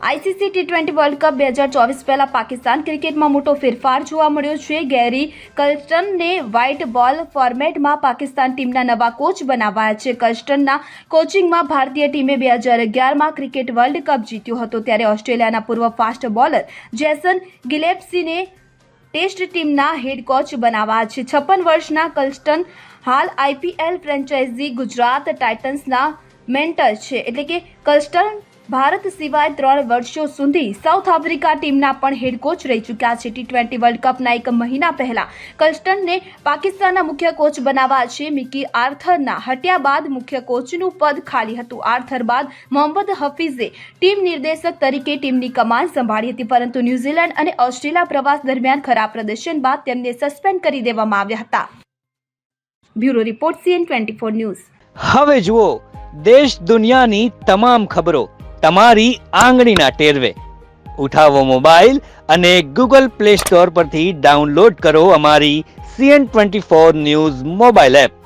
ICC T20 world cup 2024 પહેલા પાકિસ્તાન ક્રિકેટમાં મોટો ફેરફાર જોવા મળ્યો છે. ગેરી કર્સ્ટનને વ્હાઇટ બોલ ફોર્મેટમાં પાકિસ્તાન ટીમના નવા કોચ બનાવાયા છે. કર્સ્ટનના કોચિંગમાં ભારતીય ટીમે 2011માં ક્રિકેટ વર્લ્ડ કપ જીત્યો હતો. ત્યારે ઓસ્ટ્રેલિયાના પૂર્વ ફાસ્ટ બોલર જેસન ગિલેસ્પીને ટેસ્ટ ટીમના હેડ કોચ બનાવાયા છે. 56 વર્ષના કર્સ્ટન હાલ આઈપીએલ ફ્રેન્ચાઇઝી ગુજરાત ટાઇટન્સના મેન્ટર છે. એટલે કે કર્સ્ટન ભારત સિવાય 3 વર્ષો સુધી સાઉથ આફ્રિકા ટીમના પણ હેડ કોચ રહી ચૂક્યા છે. ટી20 વર્લ્ડ કપના 1 મહિના પહેલા કર્સ્ટનને પાકિસ્તાનના મુખ્ય કોચ બનાવાયા છે. મિકી આર્થરના હટ્યા બાદ મુખ્ય કોચનું પદ ખાલી હતું. આર્થર બાદ મોહમ્મદ હફીઝે ટીમ નિર્દેશક તરીકે ટીમની કમાન સંભાળી હતી, પરંતુ ન્યૂઝીલેન્ડ અને ઓસ્ટ્રેલિયા પ્રવાસ દરમિયાન ખરાબ પ્રદર્શન બાદ તેમને સસ્પેન્ડ કરી દેવામાં આવ્યા હતા. Bureau report CN24 news. હવે જુઓ દેશ દુનિયાની તમામ ખબરો તમારી આંગળીના ટેરવે. ઉઠાવો મોબાઈલ અને ગૂગલ પ્લે સ્ટોર પરથી ડાઉનલોડ કરો અમારી CN24 ન્યૂઝ મોબાઈલ એપ.